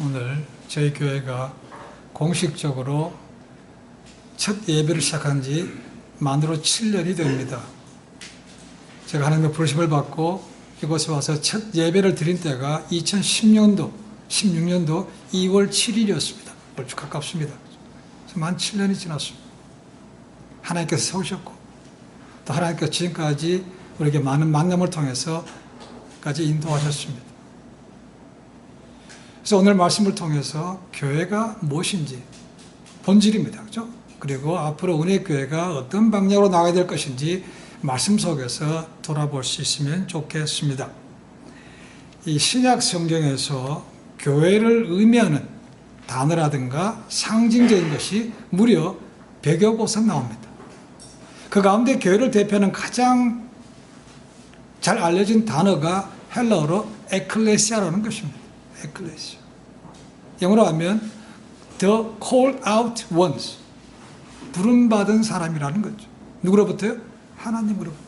오늘 저희 교회가 공식적으로 첫 예배를 시작한 지 만으로 7년이 됩니다. 제가 하나님의 부르심을 받고 이곳에 와서 첫 예배를 드린 때가 2016년도 2월 7일이었습니다. 얼추 가깝습니다. 만 7년이 지났습니다. 하나님께서 세우셨고 또 하나님께서 지금까지 우리에게 많은 만남을 통해서까지 인도하셨습니다. 그래서 오늘 말씀을 통해서 교회가 무엇인지 본질입니다. 그렇죠? 그리고 앞으로 은혜교회가 어떤 방향으로 나가야 될 것인지 말씀 속에서 돌아볼 수 있으면 좋겠습니다. 이 신약 성경에서 교회를 의미하는 단어라든가 상징적인 것이 무려 100여 곳은 나옵니다. 그 가운데 교회를 대표하는 가장 잘 알려진 단어가 헬라어로 에클레시아라는 것입니다. 에클레시아. 영어로 하면 The Called Out Ones. 부름받은 사람이라는 거죠. 누구로부터요? 하나님으로부터.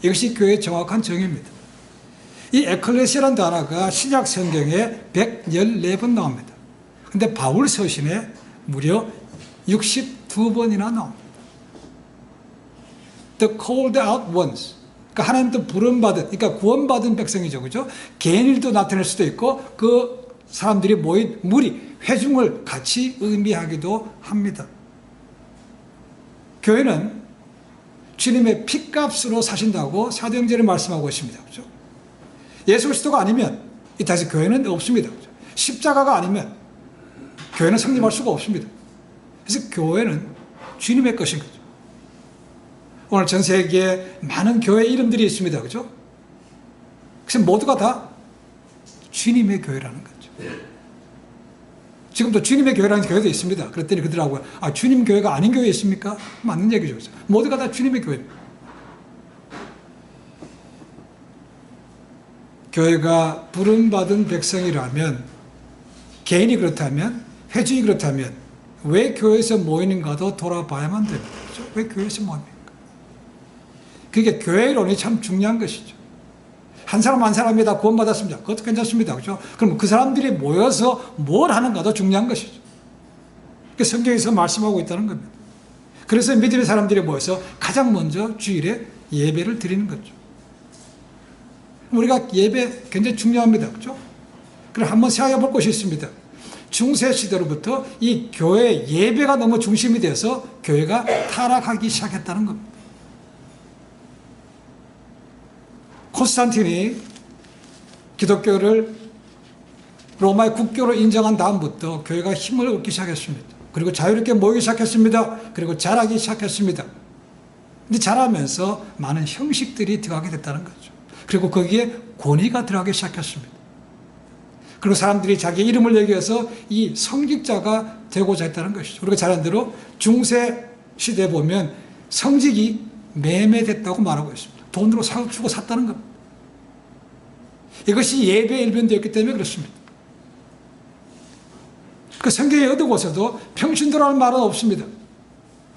이것이 교회의 정확한 정의입니다. 이 에클레시아라는 단어가 신약 성경에 114번 나옵니다. 근데 바울 서신에 무려 62번이나 나옵니다. The Called Out Ones. 그러니까 하나님도 부름받은, 그러니까 구원받은 백성이죠. 그죠? 개인일도 나타낼 수도 있고 그 사람들이 모인 무리, 회중을 같이 의미하기도 합니다. 교회는 주님의 피값으로 사신다고 사도행전에 말씀하고 있습니다. 그죠? 예수 그리스도가 아니면 이 다시 교회는 없습니다. 그죠? 십자가가 아니면 교회는 성립할 수가 없습니다. 그래서 교회는 주님의 것인 거죠. 오늘 전 세계에 많은 교회 이름들이 있습니다. 그죠? 그래서 모두가 다 주님의 교회라는 거죠. 지금도 주님의 교회라는 교회도 있습니다. 그랬더니 그들하고 주님 교회가 아닌 교회 있습니까? 맞는 얘기죠. 그죠? 모두가 다 주님의 교회입니다. 교회가 부름받은 백성이라면, 개인이 그렇다면, 회중이 그렇다면 왜 교회에서 모이는가도 돌아봐야만 됩니다. 그죠? 왜 교회에서 모입니까? 그게 교회론이 참 중요한 것이죠. 한 사람 한 사람이 다 구원받았습니다. 그것도 괜찮습니다. 그죠? 그럼 그 사람들이 모여서 뭘 하는가도 중요한 것이죠. 그 성경에서 말씀하고 있다는 겁니다. 그래서 믿음의 사람들이 모여서 가장 먼저 주일에 예배를 드리는 거죠. 우리가 예배 굉장히 중요합니다. 그죠? 그럼 한번 생각해 볼 것이 있습니다. 중세 시대로부터 이 교회 예배가 너무 중심이 돼서 교회가 타락하기 시작했다는 겁니다. 콘스탄틴이 기독교를 로마의 국교로 인정한 다음부터 교회가 힘을 얻기 시작했습니다. 그리고 자유롭게 모이기 시작했습니다. 그리고 자라기 시작했습니다. 근데 자라면서 많은 형식들이 들어가게 됐다는 거죠. 그리고 거기에 권위가 들어가기 시작했습니다. 그리고 사람들이 자기 이름을 얘기해서 이 성직자가 되고자 했다는 것이죠. 우리가 잘 아는 대로 중세 시대에 보면 성직이 매매됐다고 말하고 있습니다. 돈으로 주고 샀다는 겁니다. 이것이 예배에 일변되었기 때문에 그렇습니다. 그 성경에 어느 곳에도 평신도라는 말은 없습니다.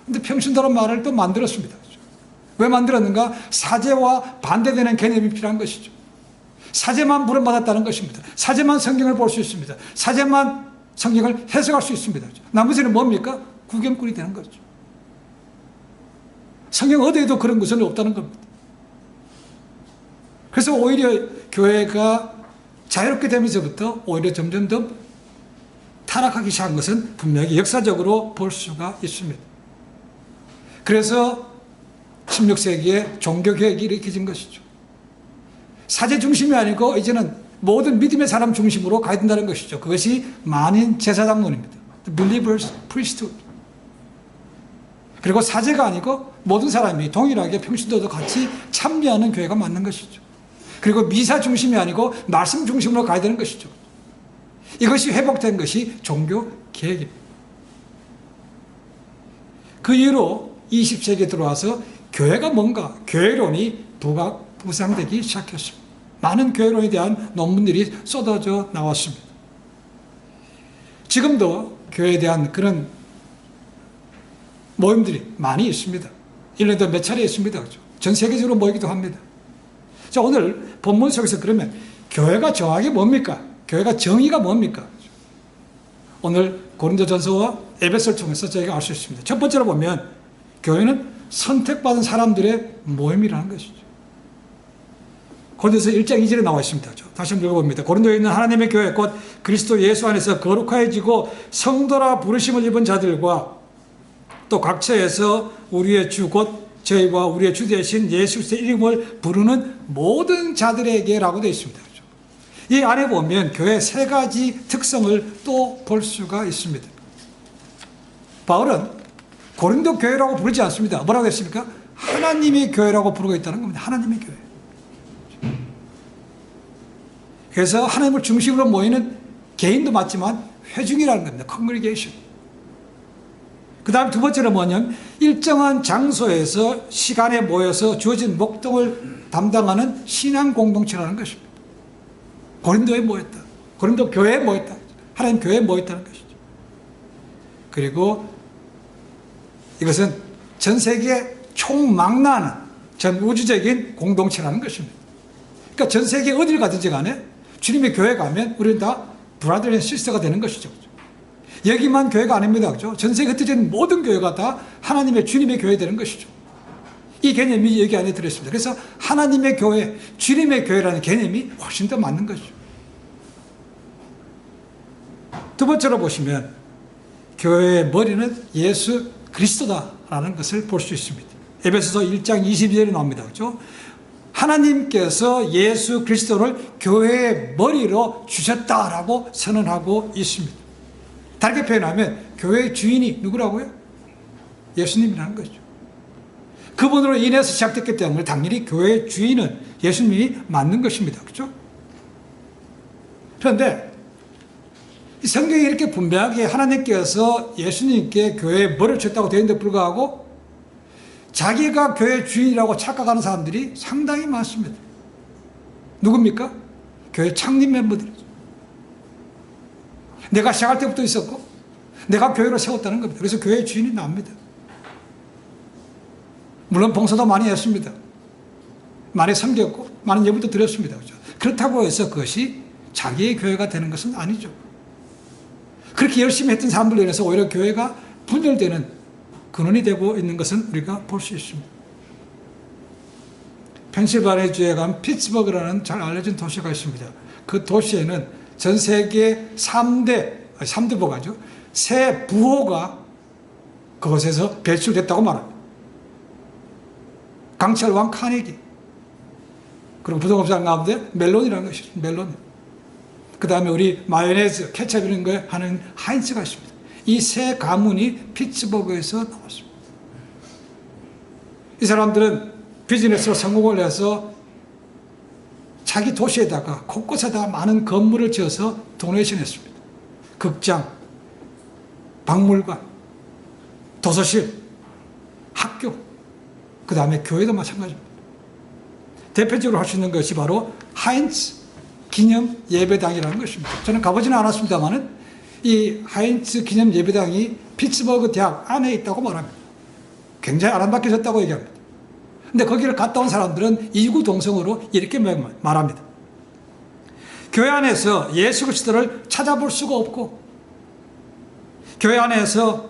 그런데 평신도라는 말을 또 만들었습니다. 왜 만들었는가? 사제와 반대되는 개념이 필요한 것이죠. 사제만 부름받았다는 것입니다. 사제만 성경을 볼 수 있습니다. 사제만 성경을 해석할 수 있습니다. 나머지는 뭡니까? 구경꾼이 되는 거죠. 성경 어디에도 그런 것은 없다는 겁니다. 그래서 오히려 교회가 자유롭게 되면서부터 오히려 점점 더 타락하기 시작한 것은 분명히 역사적으로 볼 수가 있습니다. 그래서 16세기에 종교개혁이 일으켜진 것이죠. 사제 중심이 아니고 이제는 모든 믿음의 사람 중심으로 가야 된다는 것이죠. 그것이 만인 제사장론입니다. The Believer's Priesthood. 그리고 사제가 아니고 모든 사람이 동일하게 평신도도 같이 참여하는 교회가 맞는 것이죠. 그리고 미사 중심이 아니고 말씀 중심으로 가야 되는 것이죠. 이것이 회복된 것이 종교 개혁입니다. 그 이후로 20세기에 들어와서 교회가 뭔가 교회론이 부상되기 시작했습니다. 많은 교회론에 대한 논문들이 쏟아져 나왔습니다. 지금도 교회에 대한 그런 모임들이 많이 있습니다. 1년에 몇 차례 있습니다. 그렇죠? 전 세계적으로 모이기도 합니다. 자, 오늘 본문 속에서 그러면 교회가 정확히 뭡니까? 교회가 정의가 뭡니까? 오늘 고린도전서와 에베소를 통해서 저희가 알 수 있습니다. 첫 번째로 보면 교회는 선택받은 사람들의 모임이라는 것이죠. 고린도서 1장 2절에 나와 있습니다. 다시 한번 읽어봅니다. 고린도에 있는 하나님의 교회 곧 그리스도 예수 안에서 거룩하여지고 성도라 부르심을 입은 자들과 또 각처에서 우리의 주 곧 저희와 우리의 주 되신 예수 그리스도의 이름을 부르는 모든 자들에게라고 되어 있습니다. 이 안에 보면 교회의 세 가지 특성을 또 볼 수가 있습니다. 바울은 고린도 교회라고 부르지 않습니다. 뭐라고 했습니까? 하나님의 교회라고 부르고 있다는 겁니다. 하나님의 교회. 그래서 하나님을 중심으로 모이는 개인도 맞지만 회중이라는 겁니다. congregation. 그 다음 두 번째는 뭐냐면 일정한 장소에서 시간에 모여서 주어진 목적을 담당하는 신앙 공동체라는 것입니다. 고린도에 모였다. 고린도 교회에 모였다. 하나님 교회에 모였다는 것이죠. 그리고 이것은 전 세계에 총망라하는 전 우주적인 공동체라는 것입니다. 그러니까 전 세계 어딜 가든지 간에 주님의 교회 가면 우리는 다 브라더 앤 시스터가 되는 것이죠. 여기만 교회가 아닙니다. 그죠? 전 세계 흩어진 모든 교회가 다 하나님의 주님의 교회 되는 것이죠. 이 개념이 여기 안에 들어있습니다. 그래서 하나님의 교회, 주님의 교회라는 개념이 훨씬 더 맞는 것이죠. 두 번째로 보시면 교회의 머리는 예수 그리스도다라는 것을 볼 수 있습니다. 에베소서 1장 22절에 나옵니다. 그죠? 하나님께서 예수 그리스도를 교회의 머리로 주셨다라고 선언하고 있습니다. 다르게 표현하면 교회의 주인이 누구라고요? 예수님이라는 거죠. 그분으로 인해서 시작됐기 때문에 당연히 교회의 주인은 예수님이 맞는 것입니다. 그렇죠? 그런데 이 성경에 이렇게 분명하게 하나님께서 예수님께 교회의 머리를 줬다고 되어 있는데 불구하고 자기가 교회 주인이라고 착각하는 사람들이 상당히 많습니다. 누굽니까? 교회 창립 멤버들이죠. 내가 시작할 때부터 있었고 내가 교회를 세웠다는 겁니다. 그래서 교회의 주인이 납니다. 물론 봉사도 많이 했습니다. 많이 섬겼고 많은 예물도 드렸습니다. 그렇죠? 그렇다고 해서 그것이 자기의 교회가 되는 것은 아니죠. 그렇게 열심히 했던 사람들로 인해서 오히려 교회가 분열되는 근원이 되고 있는 것은 우리가 볼 수 있습니다. 펜실바니아주에 가면 피츠버그라는 잘 알려진 도시가 있습니다. 그 도시에는 전 세계 3대 부호가죠. 세 부호가 그곳에서 배출됐다고 말합니다. 강철왕 카네기, 그리고 부동산 가운데 멜론이라는 것이 멜론. 그 다음에 우리 마요네즈, 케첩 이런 거 하는 하인츠가 있습니다. 이 세 가문이 피츠버그에서 나왔습니다. 이 사람들은 비즈니스로 성공을 해서 자기 도시에다가 곳곳에다가 많은 건물을 지어서 도네이션 했습니다. 극장, 박물관, 도서실, 학교, 그 다음에 교회도 마찬가지입니다. 대표적으로 할 수 있는 것이 바로 하인츠 기념 예배당이라는 것입니다. 저는 가보지는 않았습니다만은 이 하인츠 기념 예배당이 피츠버그 대학 안에 있다고 말합니다. 굉장히 아름답게졌다고 얘기합니다. 근데 거기를 갔다 온 사람들은 이구동성으로 이렇게 말합니다. 교회 안에서 예수 그리스도를 찾아볼 수가 없고 교회 안에서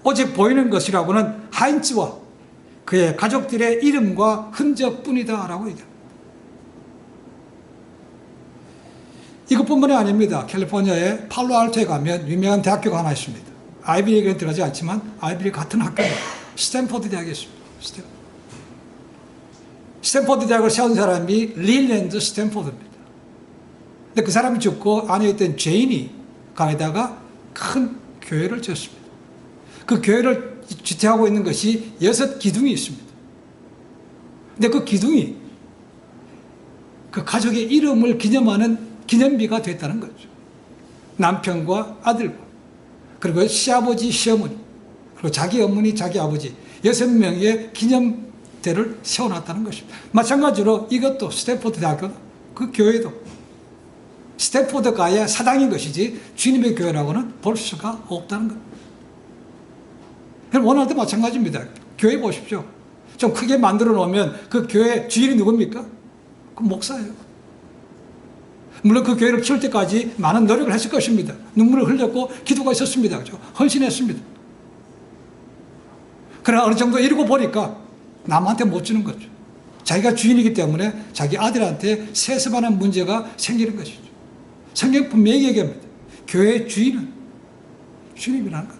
오직 보이는 것이라고는 하인츠와 그의 가족들의 이름과 흔적뿐이다 라고 얘기합니다. 이것뿐만이 아닙니다. 캘리포니아의 팔로알토에 가면 유명한 대학교가 하나 있습니다. 아이비리그에 들어가지 않지만 아이비리그 같은 학교입니다. 스탠포드 대학이 있습니다. 스탠포드 대학을 세운 사람이 릴랜드 스탠포드입니다. 근데 그 사람이 죽고 안에 있던 제인이 가에다가 큰 교회를 지었습니다. 그 교회를 지탱하고 있는 것이 6기둥이 있습니다. 근데 그 기둥이 그 가족의 이름을 기념하는 기념비가 됐다는 거죠. 남편과 아들과 그리고 시아버지, 시어머니 그리고 자기 어머니, 자기 아버지 6명의 기념대를 세워놨다는 것입니다. 마찬가지로 이것도 스탠포드 대학교 그 교회도 스탠포드가의 사당인 것이지 주님의 교회라고는 볼 수가 없다는 것. 원할 때 마찬가지입니다. 교회 보십시오. 좀 크게 만들어 놓으면 그 교회 주인이 누굽니까? 그 목사예요. 물론 그 교회를 키울 때까지 많은 노력을 했을 것입니다. 눈물을 흘렸고 기도가 있었습니다. 그렇죠? 헌신했습니다. 그러나 어느 정도 이루고 보니까 남한테 못 주는 거죠. 자기가 주인이기 때문에 자기 아들한테 세습하는 문제가 생기는 것이죠. 성경 분명히 얘기합니다. 교회의 주인은 주님이라는 것.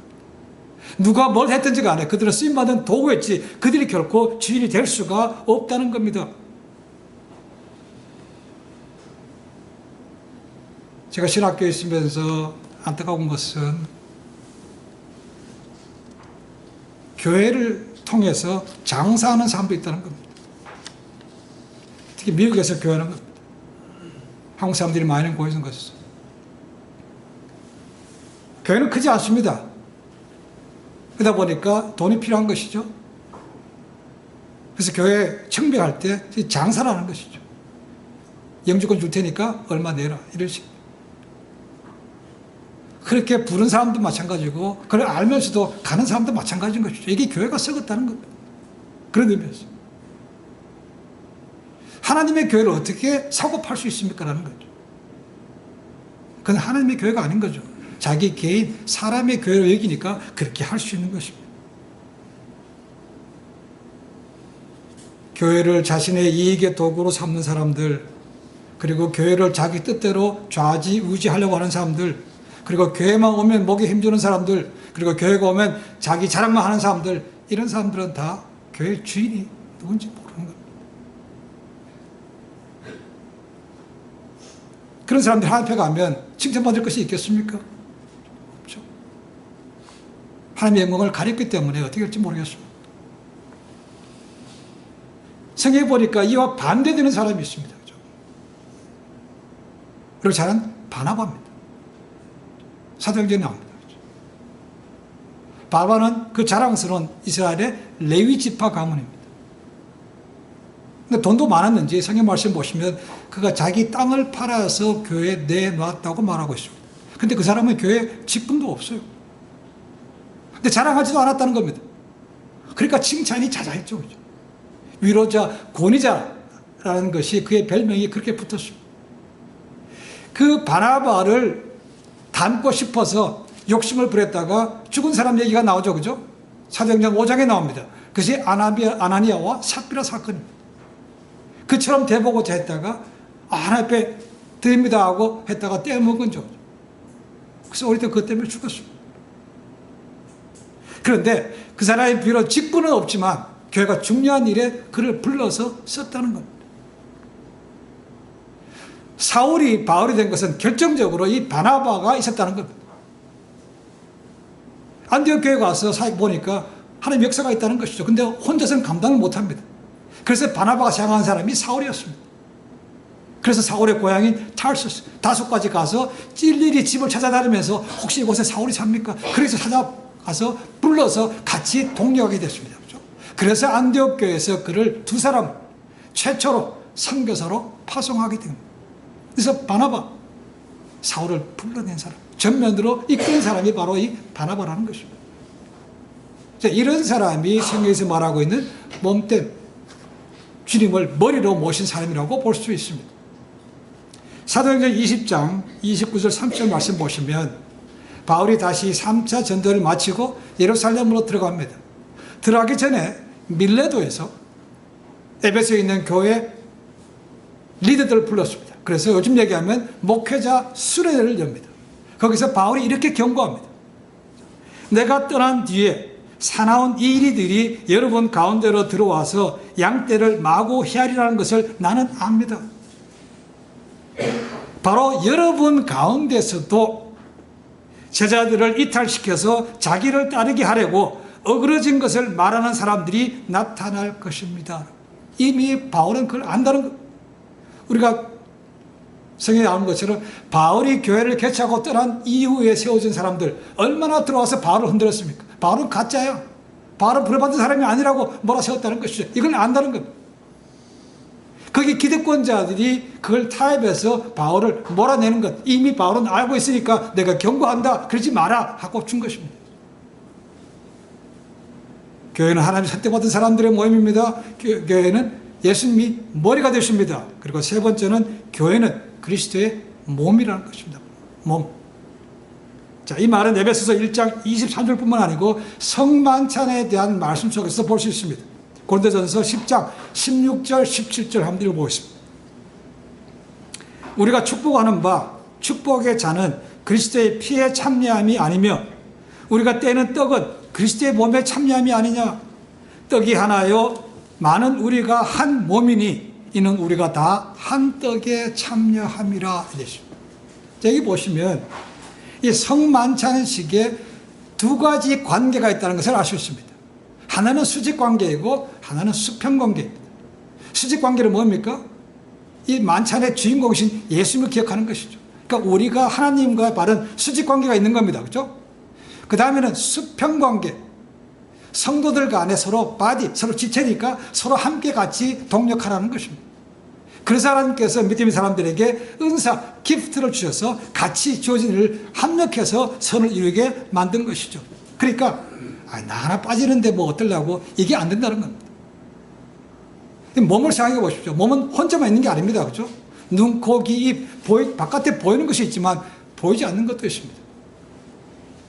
누가 뭘 했든지 간에 그들은 쓰임받은 도구였지 그들이 결코 주인이 될 수가 없다는 겁니다. 제가 신학교에 있으면서 안타까운 것은 교회를 통해서 장사하는 사람도 있다는 겁니다. 특히 미국에서 교회하는 겁니다. 한국 사람들이 많이 보이는 것이죠. 교회는 크지 않습니다. 그러다 보니까 돈이 필요한 것이죠. 그래서 교회 청백할 때 장사를 하는 것이죠. 영주권 줄 테니까 얼마 내라 이런 식으로. 그렇게 부른 사람도 마찬가지고 그걸 알면서도 가는 사람도 마찬가지인 것이죠. 이게 교회가 썩었다는 겁니다. 그런 의미에서 하나님의 교회를 어떻게 사고 팔 수 있습니까? 라는 거죠. 그건 하나님의 교회가 아닌 거죠. 자기 개인 사람의 교회로 여기니까 그렇게 할 수 있는 것입니다. 교회를 자신의 이익의 도구로 삼는 사람들, 그리고 교회를 자기 뜻대로 좌지우지하려고 하는 사람들, 그리고 교회만 오면 목에 힘주는 사람들, 그리고 교회가 오면 자기 자랑만 하는 사람들, 이런 사람들은 다 교회 주인이 누군지 모르는 겁니다. 그런 사람들 하나님 앞에 가면 칭찬받을 것이 있겠습니까? 없죠. 하나님의 영광을 가렸기 때문에 어떻게 할지 모르겠습니다. 성경에 보니까 이와 반대되는 사람이 있습니다. 그렇죠? 그리고 저는 바나바입니다. 사도행전에 나옵니다. 그렇죠? 바나바는 그 자랑스러운 이스라엘의 레위 지파 가문입니다. 근데 돈도 많았는지 성경 말씀 보시면 그가 자기 땅을 팔아서 교회에 내놨다고 말하고 있습니다. 근데 그 사람은 교회에 직분도 없어요. 근데 자랑하지도 않았다는 겁니다. 그러니까 칭찬이 자자했죠. 그렇죠? 위로자, 권위자라는 것이 그의 별명이 그렇게 붙었습니다. 그 바나바를 닮고 싶어서 욕심을 부렸다가 죽은 사람 얘기가 나오죠. 그죠? 사도행전 5장에 나옵니다. 그것이 아나니아와 삽비라 사건입니다. 그처럼 대보고자 했다가 하나님 앞에 드립니다 하고 했다가 떼먹은 죠. 그래서 우리 때 그것 때문에 죽었습니다. 그런데 그 사람의 비록 직분은 없지만 교회가 중요한 일에 그를 불러서 썼다는 겁니다. 사울이 바울이 된 것은 결정적으로 이 바나바가 있었다는 겁니다. 안디옥 교회 가서 사역 보니까 하나님 역사가 있다는 것이죠. 근데 혼자서는 감당을 못합니다. 그래서 바나바가 생각한 사람이 사울이었습니다. 그래서 사울의 고향인 타르수스 다소까지 가서 일일이 집을 찾아다니면서 혹시 이곳에 사울이 삽니까? 그래서 찾아가서 불러서 같이 동역하게 됐습니다. 그렇죠? 그래서 안디옥 교회에서 그를 두 사람 최초로 선교사로 파송하게 됩니다. 그래서 바나바, 사울을 불러낸 사람, 전면으로 이끈 사람이 바로 이 바나바라는 것입니다. 이런 사람이 성경에서 말하고 있는 몸된 주님을 머리로 모신 사람이라고 볼 수 있습니다. 사도행전 20장 29절 30절 말씀 보시면 바울이 다시 3차 전도를 마치고 예루살렘으로 들어갑니다. 들어가기 전에 밀레도에서 에베소에 있는 교회 리더들을 불렀습니다. 그래서 요즘 얘기하면 목회자 수련회를 엽니다. 거기서 바울이 이렇게 경고합니다. 내가 떠난 뒤에 사나운 이 일이들이 여러분 가운데로 들어와서 양떼를 마구 헤아리라는 것을 나는 압니다. 바로 여러분 가운데서도 제자들을 이탈시켜서 자기를 따르게 하려고 어그러진 것을 말하는 사람들이 나타날 것입니다. 이미 바울은 그걸 안다는 것. 우리가 성경에 나오는 것처럼 바울이 교회를 개최하고 떠난 이후에 세워진 사람들 얼마나 들어와서 바울을 흔들었습니까? 바울은 가짜야. 바울은 부름받은 사람이 아니라고 몰아세웠다는 것이죠. 이걸 안다는 겁니다. 거기 기득권자들이 그걸 타협해서 바울을 몰아내는 것. 이미 바울은 알고 있으니까 내가 경고한다. 그러지 마라 하고 준 것입니다. 교회는 하나님 선택받은 사람들의 모임입니다. 교회는 예수님이 머리가 되십니다. 그리고 세 번째는 교회는 그리스도의 몸이라는 것입니다. 몸. 자, 이 말은 에베소서 1장 23절뿐만 아니고 성만찬에 대한 말씀 속에서 볼 수 있습니다. 고린도전서 10장 16절 17절 한번 읽어보겠습니다. 우리가 축복하는 바 축복의 잔은 그리스도의 피에 참여함이 아니며 우리가 떼는 떡은 그리스도의 몸에 참여함이 아니냐. 떡이 하나요 많은 우리가 한 몸이니 이는 우리가 다 한 떡에 참여함이라. 여기 보시면 이 성만찬식에 두 가지 관계가 있다는 것을 알 수 있습니다. 하나는 수직 관계이고 하나는 수평 관계입니다. 수직 관계는 뭡니까? 이 만찬의 주인공이신 예수님을 기억하는 것이죠. 그러니까 우리가 하나님과 바른 수직 관계가 있는 겁니다. 그렇죠? 그 다음에는 수평 관계. 성도들 간에 서로 바디, 서로 지체니까 서로 함께 같이 동력하라는 것입니다. 그래서 하나님께서 믿음의 사람들에게 은사, 기프트를 주셔서 같이 주어진 일을 합력해서 선을 이루게 만든 것이죠. 그러니까 나 하나 빠지는데 뭐 어쩌려고, 이게 안 된다는 겁니다. 몸을 생각해 보십시오. 몸은 혼자만 있는 게 아닙니다. 그렇죠? 눈, 코, 귀, 입, 바깥에 보이는 것이 있지만 보이지 않는 것도 있습니다.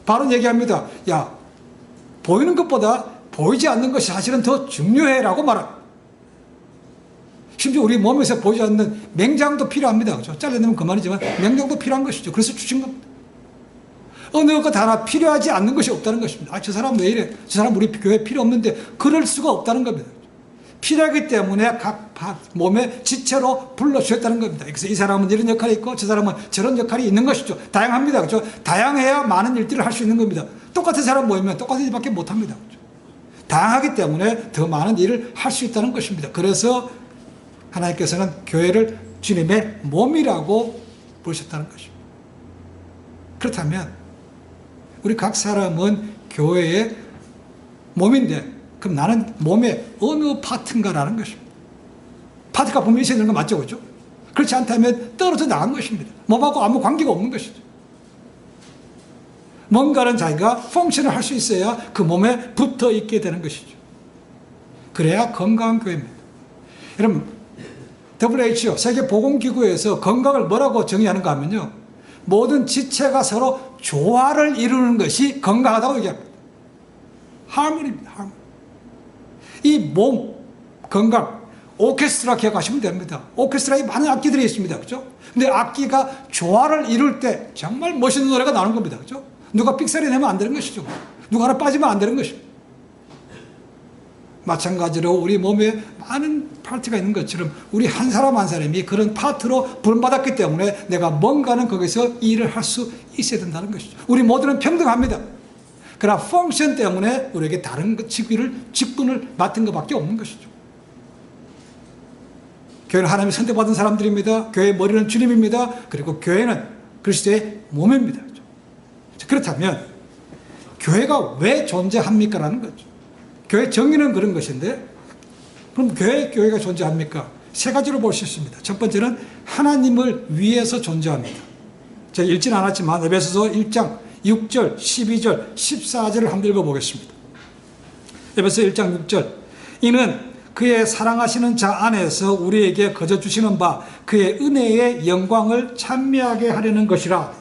바로 얘기합니다. 야, 보이는 것보다 보이지 않는 것이 사실은 더 중요해라고 말합니다. 심지어 우리 몸에서 보이지 않는 맹장도 필요합니다. 그렇죠? 잘라내면 그만이지만 맹장도 필요한 것이죠. 그래서 주신 겁니다. 어느 것 하나 필요하지 않는 것이 없다는 것입니다. 저 사람 왜 이래? 저 사람 우리 교회에 필요 없는데, 그럴 수가 없다는 겁니다. 필요하기 때문에 각 몸의 지체로 불러주셨다는 겁니다. 그래서 이 사람은 이런 역할이 있고 저 사람은 저런 역할이 있는 것이죠. 다양합니다. 그렇죠? 다양해야 많은 일들을 할 수 있는 겁니다. 똑같은 사람 모이면 똑같은 일밖에 못합니다. 그렇죠? 다양하기 때문에 더 많은 일을 할 수 있다는 것입니다. 그래서 하나님께서는 교회를 주님의 몸이라고 부르셨다는 것입니다. 그렇다면 우리 각 사람은 교회의 몸인데, 그럼 나는 몸의 어느 파트인가라는 것입니다. 파트가 분명히 있어야 되는 거 맞죠? 그렇죠? 그렇지 않다면 떨어져 나간 것입니다. 몸하고 아무 관계가 없는 것이죠. 뭔가는 자기가 펑션을 할 수 있어야 그 몸에 붙어 있게 되는 것이죠. 그래야 건강한 교회입니다. 여러분, WHO 세계보건기구에서 건강을 뭐라고 정의하는가 하면요, 모든 지체가 서로 조화를 이루는 것이 건강하다고 얘기합니다. 하모니입니다. 하모니. 이 몸, 건강, 오케스트라 기억하시면 됩니다. 오케스트라에 많은 악기들이 있습니다. 그렇죠? 근데 악기가 조화를 이룰 때 정말 멋있는 노래가 나오는 겁니다. 그렇죠? 누가 삑사리 내면 안 되는 것이죠. 누가 하나 빠지면 안 되는 것입니다. 마찬가지로 우리 몸에 많은 파트가 있는 것처럼 우리 한 사람 한 사람이 그런 파트로 부름받았기 때문에 내가 뭔가는 거기서 일을 할 수 있어야 된다는 것이죠. 우리 모두는 평등합니다. 그러나 펑션 때문에 우리에게 다른 직분을 맡은 것밖에 없는 것이죠. 교회는 하나님이 선택받은 사람들입니다. 교회의 머리는 주님입니다. 그리고 교회는 그리스도의 몸입니다. 그렇다면 교회가 왜 존재합니까? 라는 거죠. 교회 정의는 그런 것인데, 그럼 교회가 존재합니까? 세 가지로 볼 수 있습니다. 첫 번째는 하나님을 위해서 존재합니다. 제가 읽지는 않았지만 에베소서 1장 6절, 12절, 14절을 한번 읽어보겠습니다. 에베소 1장 6절. 이는 그의 사랑하시는 자 안에서 우리에게 거저 주시는 바 그의 은혜의 영광을 찬미하게 하려는 것이라.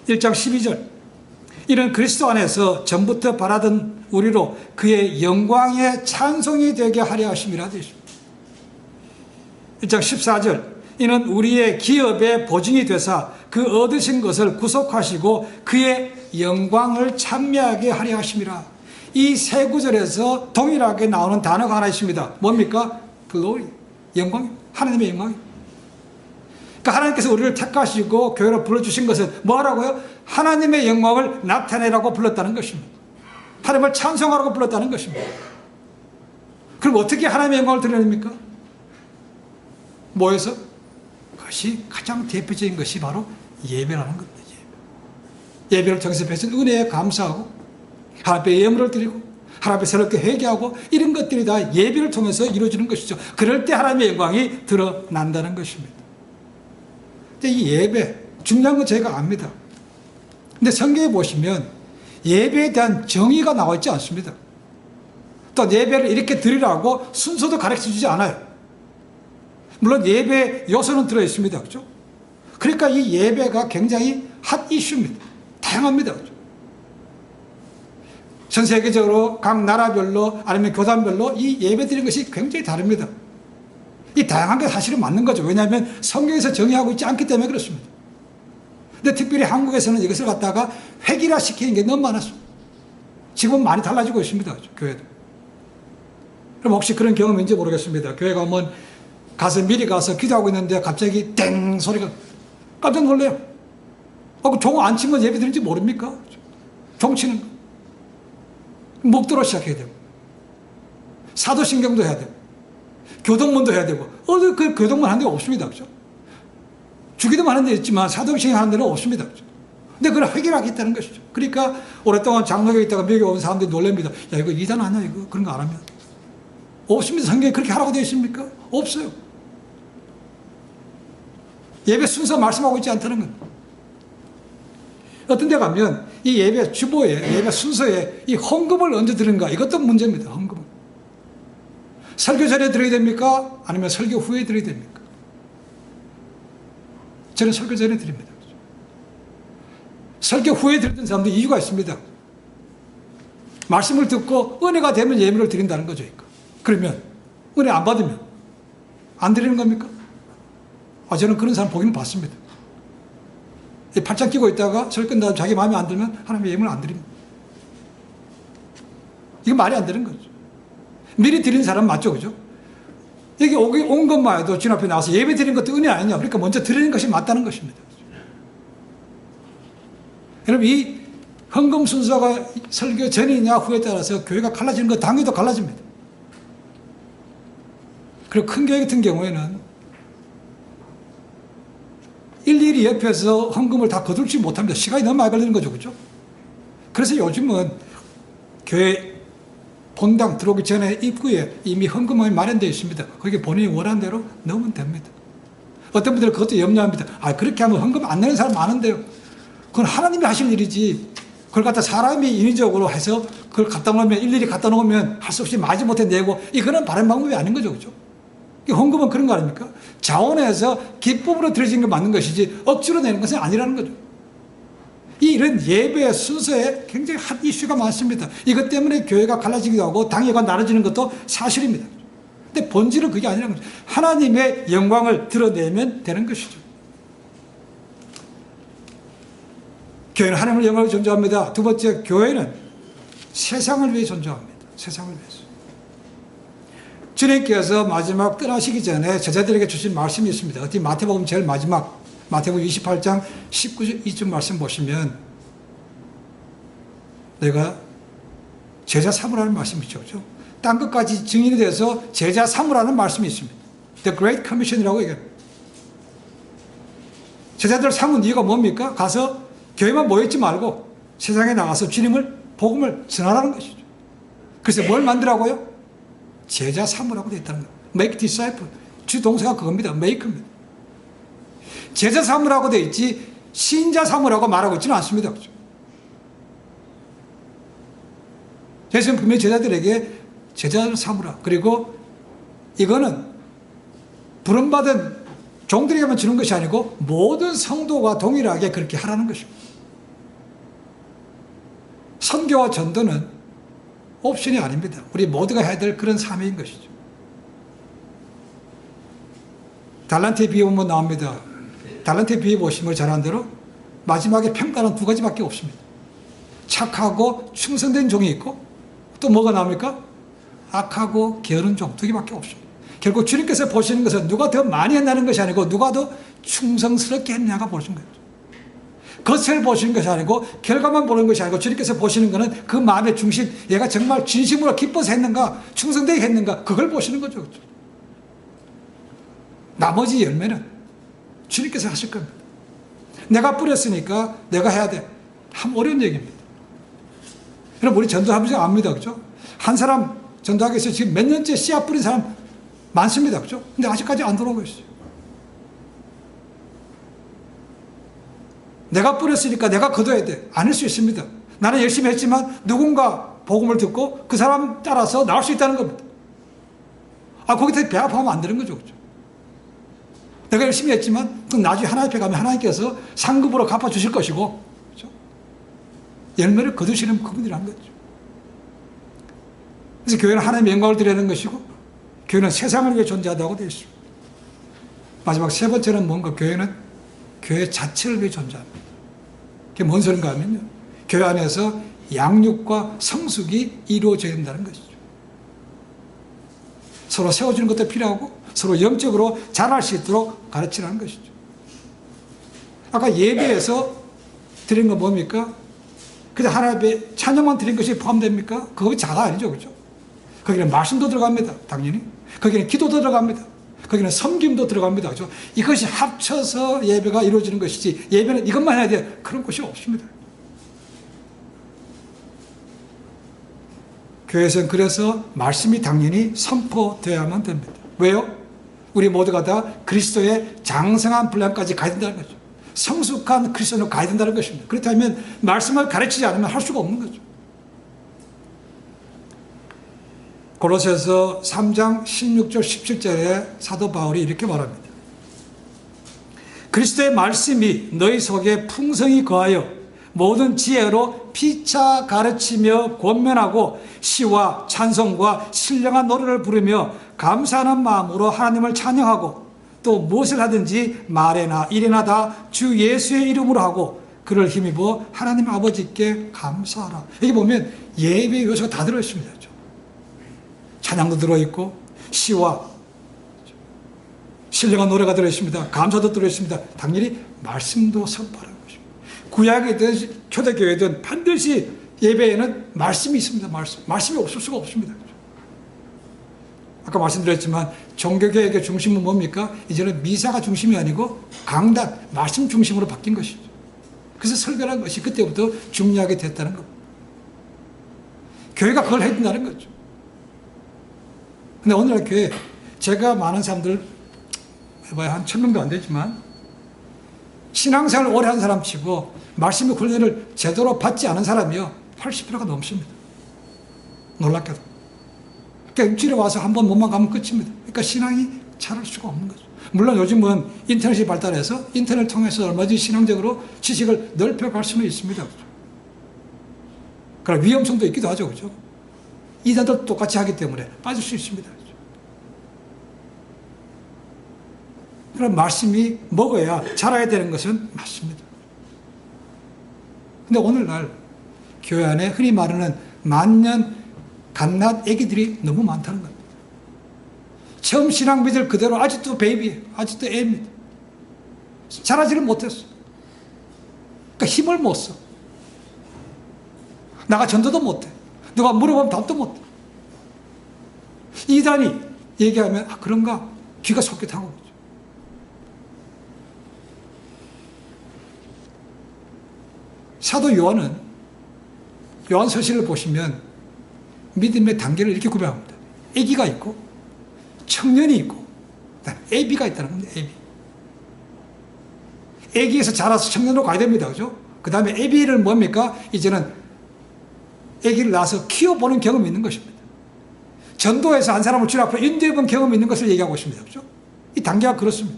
1장 12절. 이는 그리스도 안에서 전부터 바라던 우리로 그의 영광의 찬송이 되게 하려 하심이라 되십니다. 1장 14절. 이는 우리의 기업의 보증이 되사 그 얻으신 것을 구속하시고 그의 영광을 찬미하게 하려 하심이라. 이 세 구절에서 동일하게 나오는 단어가 하나 있습니다. 뭡니까? glory, 영광, 하나님의 영광. 그러니까 하나님께서 우리를 택하시고 교회로 불러주신 것은 뭐라고요? 하나님의 영광을 나타내라고 불렀다는 것입니다. 하나님을 찬송하라고 불렀다는 것입니다. 그럼 어떻게 하나님의 영광을 드러냅니까? 뭐에서? 그것이 가장 대표적인 것이 바로 예배라는 겁니다. 예배를 통해서 베푼 은혜에 감사하고 하나님 앞에 예물을 드리고 하나님 앞에 새롭게 회개하고 이런 것들이 다 예배를 통해서 이루어지는 것이죠. 그럴 때 하나님의 영광이 드러난다는 것입니다. 근데 이 예배, 중요한 건 저희가 압니다. 근데 성경에 보시면 예배에 대한 정의가 나와 있지 않습니다. 또 예배를 이렇게 드리라고 순서도 가르쳐 주지 않아요. 물론 예배의 요소는 들어있습니다. 그렇죠? 그러니까 이 예배가 굉장히 핫 이슈입니다. 다양합니다. 전 세계적으로 각 나라별로 아니면 교단별로 이 예배 드리는 것이 굉장히 다릅니다. 이 다양한 게 사실은 맞는 거죠. 왜냐하면 성경에서 정의하고 있지 않기 때문에 그렇습니다. 근데 특별히 한국에서는 이것을 갖다가 획일화 시키는 게 너무 많았습니다. 지금은 많이 달라지고 있습니다. 교회도. 그럼 혹시 그런 경험인지 모르겠습니다. 교회 가면 미리 가서 기도하고 있는데 갑자기 땡 소리가 깜짝 놀래요. 종 안 치면 예배 드리는지 모릅니까? 종 치는 거. 목도로 시작해야 되고, 사도신경도 해야 되고, 교동문도 해야 되고, 어디 그 교동문 하는 데가 없습니다. 그죠? 주기도만 하는 데 있지만 사도신경 하는 데는 없습니다. 그죠? 근데 그걸 해결하겠다는 것이죠. 그러니까 오랫동안 장로교에 있다가 미국에 온 사람들이 놀랍니다. 야, 이거 이단 아니야? 이거 그런 거 안 하면. 없습니다. 성경에 그렇게 하라고 되어 있습니까? 없어요. 예배 순서 말씀하고 있지 않다는 건. 어떤 데 가면 이 예배 주보에, 예배 순서에 이 헌금을 언제 드리는가, 이것도 문제입니다. 헌금을. 설교 전에 드려야 됩니까? 아니면 설교 후에 드려야 됩니까? 저는 설교 전에 드립니다. 설교 후에 드리던 사람도 이유가 있습니다. 말씀을 듣고 은혜가 되면 예배를 드린다는 거죠. 그러면 은혜 안 받으면 안 드리는 겁니까? 저는 그런 사람 보기는 봤습니다. 팔짱 끼고 있다가 설 끝나고 자기 마음에 안 들면 하나님의 예물을 안 드립니다. 이거 말이 안 되는 거죠. 미리 드리는 사람 맞죠? 그죠? 여기 온 것만 해도 주님 앞에 나와서 예배 드리는 것도 은혜 아니냐. 그러니까 먼저 드리는 것이 맞다는 것입니다. 여러분, 이 헌금 순서가 설교 전이냐 후에 따라서 교회가 갈라지는 것, 당회도 갈라집니다. 그리고 큰 교회 같은 경우에는 일일이 옆에서 헌금을 다 거둘지 못합니다. 시간이 너무 많이 걸리는 거죠. 그죠? 그래서 요즘은 교회 본당 들어오기 전에 입구에 이미 헌금함이 마련되어 있습니다. 거기 본인이 원하는 대로 넣으면 됩니다. 어떤 분들은 그것도 염려합니다. 그렇게 하면 헌금 안 내는 사람 많은데요. 그건 하나님이 하실 일이지. 그걸 갖다 사람이 인위적으로 해서 그걸 갖다 놓으면, 일일이 갖다 놓으면 할 수 없이 마지못해 내고, 이거는 바른 방법이 아닌 거죠. 그죠? 헌금은 그런 거 아닙니까? 자원해서 기쁨으로 드려진 게 맞는 것이지 억지로 내는 것은 아니라는 거죠. 이런 예배의 순서에 굉장히 핫 이슈가 많습니다. 이것 때문에 교회가 갈라지기도 하고 당회가 나눠지는 것도 사실입니다. 근데 본질은 그게 아니라는 거죠. 하나님의 영광을 드러내면 되는 것이죠. 교회는 하나님의 영광을 존재합니다. 두 번째, 교회는 세상을 위해 존재합니다. 세상을 위해서. 주님께서 마지막 떠나시기 전에 제자들에게 주신 말씀이 있습니다. 어디 마태복음 제일 마지막 마태복음 28장 19절 말씀 보시면 내가 제자 삼으라는 말씀이 있죠. 그렇죠? 땅 끝까지 증인이 돼서 제자 삼으라는 말씀이 있습니다. The Great Commission이라고 얘기합니다. 제자들 삼은 이유가 뭡니까? 가서 교회만 모여있지 말고 세상에 나가서 주님을 복음을 전하라는 것이죠. 그래서 뭘 만들라고요? 제자 삼으라고 되어 있다는 거예요. Make disciple. 주 동사가 그겁니다. Make입니다. 제자 삼으라고 되어 있지 신자 삼으라고 말하고 있지는 않습니다. 그렇죠? 예수님은 분명히 제자들에게 제자를 삼으라. 그리고 이거는 부름받은 종들에게만 주는 것이 아니고 모든 성도가 동일하게 그렇게 하라는 것입니다. 선교와 전도는 옵션이 아닙니다. 우리 모두가 해야 될 그런 사명인 것이죠. 달란트의 비유 보면 나옵니다. 달란트의 비유 보시면 잘 아는 대로 마지막에 평가는 두 가지밖에 없습니다. 착하고 충성된 종이 있고 또 뭐가 나옵니까? 악하고 게으른 종 두 개밖에 없습니다. 결국 주님께서 보시는 것은 누가 더 많이 했다는 것이 아니고 누가 더 충성스럽게 했냐가 보시는 거예요. 겉을 보시는 것이 아니고 결과만 보는 것이 아니고 주님께서 보시는 것은 그 마음의 중심, 얘가 정말 진심으로 기뻐서 했는가 충성되게 했는가 그걸 보시는 거죠. 나머지 열매는 주님께서 하실 겁니다. 내가 뿌렸으니까 내가 해야 돼. 참 어려운 얘기입니다. 여러분 우리 전도하면서 압니다. 그죠? 한 사람 전도하기 위해서 지금 몇 년째 씨앗 뿌린 사람 많습니다. 그죠? 근데 아직까지 안 들어오고 있어요. 내가 뿌렸으니까 내가 거둬야 돼. 아닐 수 있습니다. 나는 열심히 했지만 누군가 복음을 듣고 그 사람 따라서 나올 수 있다는 겁니다. 거기서 배 아파하면 안 되는 거죠. 그죠? 내가 열심히 했지만 또 나중에 하나님 앞에 가면 하나님께서 상급으로 갚아주실 것이고, 그렇죠? 열매를 거두시는 그분이라는 거죠. 그래서 교회는 하나님의 영광을 드리는 것이고, 교회는 세상을 위해 존재하다고 되어 있습니다. 마지막 세 번째는 뭔가, 교회는 교회 자체를 위해 존재합니다. 그게 뭔 소린가 하면요, 교회 안에서 양육과 성숙이 이루어져야 된다는 것이죠. 서로 세워주는 것도 필요하고 서로 영적으로 자랄 수 있도록 가르치라는 것이죠. 아까 예배에서 드린 거 뭡니까? 그냥 하나님의 찬양만 드린 것이 포함됩니까? 그거 자가 아니죠, 그렇죠? 거기는 말씀도 들어갑니다, 당연히. 거기는 기도도 들어갑니다. 거기는 섬김도 들어갑니다, 그렇죠? 이것이 합쳐서 예배가 이루어지는 것이지, 예배는 이것만 해야 돼, 그런 것이 없습니다. 교회에서는 그래서 말씀이 당연히 선포되어야만 됩니다. 왜요? 우리 모두가 다 그리스도의 장성한 분량까지 가야 된다는 거죠. 성숙한 그리스도로 가야 된다는 것입니다. 그렇다면 말씀을 가르치지 않으면 할 수가 없는 거죠. 고로새서 3장 16절 17절에 사도 바울이 이렇게 말합니다. 그리스도의 말씀이 너희 속에 풍성히 거하여 모든 지혜로 피차 가르치며 권면하고 시와 찬송과 신령한 노래를 부르며 감사하는 마음으로 하나님을 찬양하고 또 무엇을 하든지 말에나 일에나 다 주 예수의 이름으로 하고 그를 힘입어 하나님 아버지께 감사하라. 여기 보면 예배 요소가 다 들어있습니다. 찬양도 들어있고 시와 신령한 노래가 들어있습니다. 감사도 들어있습니다. 당연히 말씀도 선포하는 것입니다. 구약이든 초대교회든 반드시 예배에는 말씀이 있습니다. 말씀이 없을 수가 없습니다. 아까 말씀드렸지만 종교개혁의 중심은 뭡니까? 이제는 미사가 중심이 아니고 강단, 말씀 중심으로 바뀐 것이죠. 그래서 설교라는 것이 그때부터 중요하게 됐다는 겁니다. 교회가 그걸 해야 된다는 거죠. 근데 오늘날 교회, 제가 많은 사람들, 한 1000명도 안 되지만, 신앙생활을 오래 한 사람 치고, 말씀의 훈련을 제대로 받지 않은 사람이요, 80%가 넘습니다. 놀랍게도. 그러니까 일주일에 와서 한 번 몸만 가면 끝입니다. 그러니까 신앙이 자랄 수가 없는 거죠. 물론 요즘은 인터넷이 발달해서 인터넷을 통해서 얼마든지 신앙적으로 지식을 넓혀갈 수는 있습니다. 그러나 위험성도 있기도 하죠. 그죠? 이단도 똑같이 하기 때문에 빠질 수 있습니다. 그럼 말씀이 먹어야 자라야 되는 것은 맞습니다. 근데 오늘날 교회 안에 흔히 말하는 만년 갓난 애기들이 너무 많다는 겁니다. 처음 신앙 믿을 그대로 아직도 베이비, 아직도 애입니다. 자라지를 못했어. 그러니까 힘을 못 써. 나가 전도도 못해. 누가 물어보면 답도 못해. 이단이 얘기하면 그런가? 귀가 솔깃하고 그러죠. 사도 요한은 요한서신을 보시면 믿음의 단계를 이렇게 구별합니다. 아기가 있고 청년이 있고 애비가 있다는 겁니다. 애비. 애기에서 자라서 청년으로 가야 됩니다. 그죠? 그 다음에 애비를 뭡니까? 이제는 애기를 낳아서 키워보는 경험이 있는 것입니다. 전도에서 한 사람을 주님 앞으로 인도해본 경험이 있는 것을 얘기하고 있습니다. 그죠? 이 단계가 그렇습니다.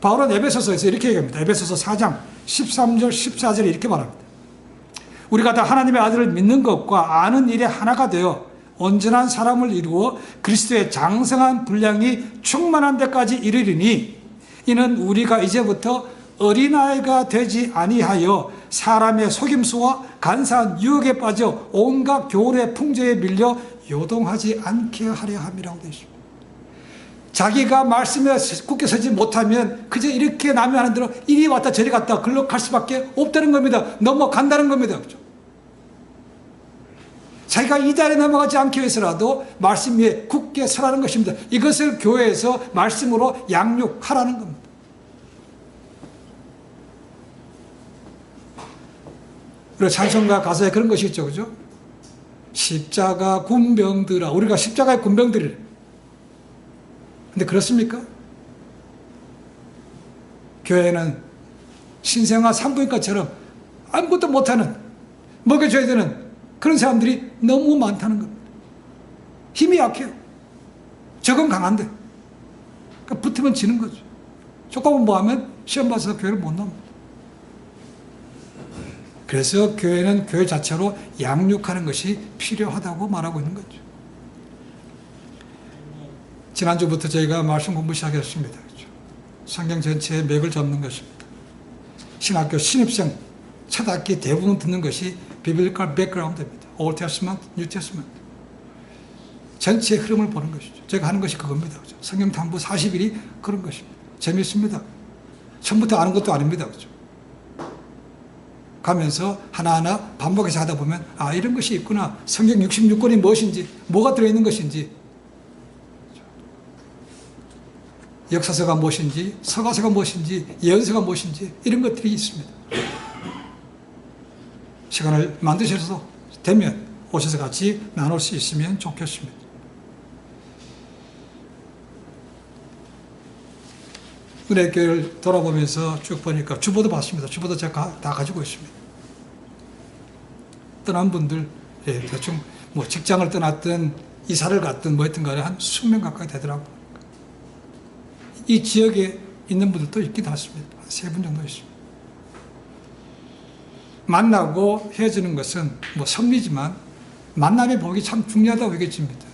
바울은 에베소서에서 이렇게 얘기합니다. 에베소서 4장 13절 14절에 이렇게 말합니다. 우리가 다 하나님의 아들을 믿는 것과 아는 일에 하나가 되어 온전한 사람을 이루어 그리스도의 장성한 분량이 충만한 데까지 이르리니 이는 우리가 이제부터 어린아이가 되지 아니하여 사람의 속임수와 간사한 유혹에 빠져 온갖 교훈의 풍조에 밀려 요동하지 않게 하려 함이라고 되어 있습니다. 자기가 말씀에 굳게 서지 못하면 그저 이렇게 남이 하는 대로 이리 왔다 저리 갔다 글로 갈 수밖에 없다는 겁니다. 넘어간다는 겁니다. 그렇죠? 자기가 이 자리에 넘어가지 않기 위해서라도 말씀 위에 굳게 서라는 것입니다. 이것을 교회에서 말씀으로 양육하라는 겁니다. 그리고 찬송가 가사에 그런 것이 있죠. 그죠? 십자가 군병들아. 우리가 십자가의 군병들이래. 근데 그렇습니까? 교회는 신생아 산부인과처럼 아무것도 못하는, 먹여줘야 되는 그런 사람들이 너무 많다는 겁니다. 힘이 약해요. 적은 강한데. 그러니까 붙으면 지는 거죠. 조금은 뭐하면 시험 봐서 교회를 못 나옵니다. 그래서 교회는 교회 자체로 양육하는 것이 필요하다고 말하고 있는 거죠. 지난주부터 저희가 말씀 공부 시작했습니다. 그렇죠? 성경 전체의 맥을 잡는 것입니다. 신학교 신입생 첫 학기 대부분 듣는 것이 비블리컬 백그라운드입니다. Old Testament, New Testament. 전체의 흐름을 보는 것이죠. 제가 하는 것이 그겁니다. 그렇죠? 성경 탐구 40일이 그런 것입니다. 재미있습니다. 처음부터 아는 것도 아닙니다. 그렇죠? 가면서 하나하나 반복해서 하다 보면 아 이런 것이 있구나. 성경 66권이 무엇인지 뭐가 들어있는 것인지 역사서가 무엇인지 서가서가 무엇인지 예언서가 무엇인지 이런 것들이 있습니다. 시간을 만드셔서 되면 오셔서 같이 나눌 수 있으면 좋겠습니다. 은혜교회를 돌아보면서 쭉 보니까 주보도 봤습니다. 주보도 제가 다 가지고 있습니다. 떠난 분들, 대충 뭐 직장을 떠났든 이사를 갔든 뭐 했든 간에 한 20명 가까이 되더라고요. 이 지역에 있는 분들도 있긴 하습니다. 한 3분 정도 있습니다. 만나고 헤어지는 것은 뭐 섭리지만 만남의 복이 참 중요하다고 얘기해집니다.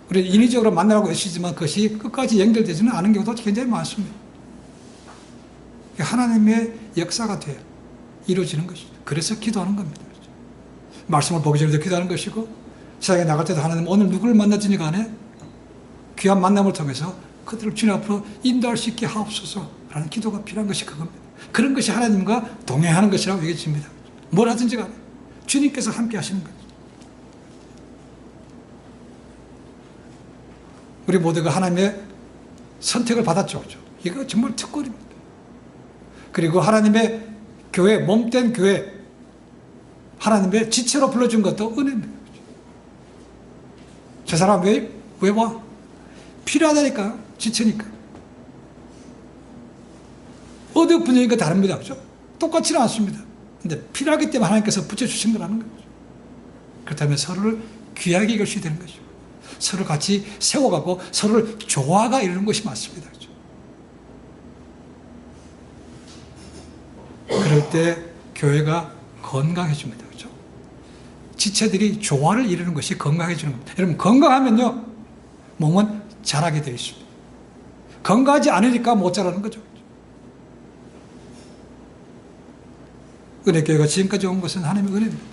우리 인위적으로 만나라고 애쓰지만 그것이 끝까지 연결되지는 않은 경우도 굉장히 많습니다. 하나님의 역사가 돼야 이루어지는 것이죠. 그래서 기도하는 겁니다. 말씀을 보기 전에도 기도하는 것이고 세상에 나갈 때도 하나님 오늘 누구를 만나지니 간에 귀한 만남을 통해서 그들을 주님 앞으로 인도할 수 있게 하옵소서라는 기도가 필요한 것이 그겁니다. 그런 것이 하나님과 동행하는 것이라고 얘기해집니다. 뭘 하든지 간에 주님께서 함께 하시는 거죠. 우리 모두가 하나님의 선택을 받았죠. 이거 정말 특권입니다. 그리고 하나님의 교회, 몸된 교회, 하나님의 지체로 불러준 것도 은혜입니다. 저 사람 왜 와? 필요하다니까, 지체니까. 어디 분위기가 다릅니다. 그죠? 똑같지는 않습니다. 근데 필요하기 때문에 하나님께서 붙여주신 거라는 거죠. 그렇다면 서로를 귀하게 여길 수 되는 것이죠. 서로 같이 세워가고 서로를 조화가 이루는 것이 맞습니다. 그렇죠? 그럴 때 교회가 건강해집니다. 그렇죠? 지체들이 조화를 이루는 것이 건강해지는 겁니다. 여러분 건강하면요 몸은 자라게 되어 있습니다. 건강하지 않으니까 못 자라는 거죠. 은혜교회가 지금까지 온 것은 하나님의 은혜입니다.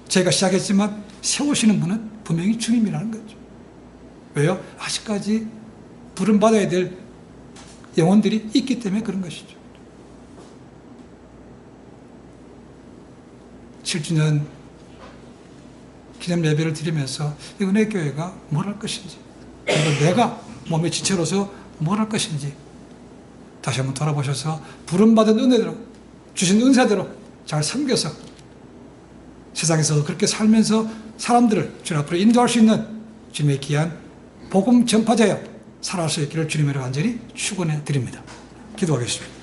제가 시작했지만 세우시는 분은 분명히 주님이라는 거죠. 왜요? 아직까지 부름받아야 될 영혼들이 있기 때문에 그런 것이죠. 7주년 기념 예배를 드리면서 이 은혜교회가 뭘 할 것인지 그리고 내가 몸의 지체로서 뭘 할 것인지 다시 한번 돌아보셔서 부름받은 은혜대로 주신 은사대로 잘 섬겨서 세상에서 그렇게 살면서 사람들을 주님 앞으로 인도할 수 있는 주님의 귀한 복음 전파자여 살아갈 수 있기를 주님으로 간절히 축원해 드립니다. 기도하겠습니다.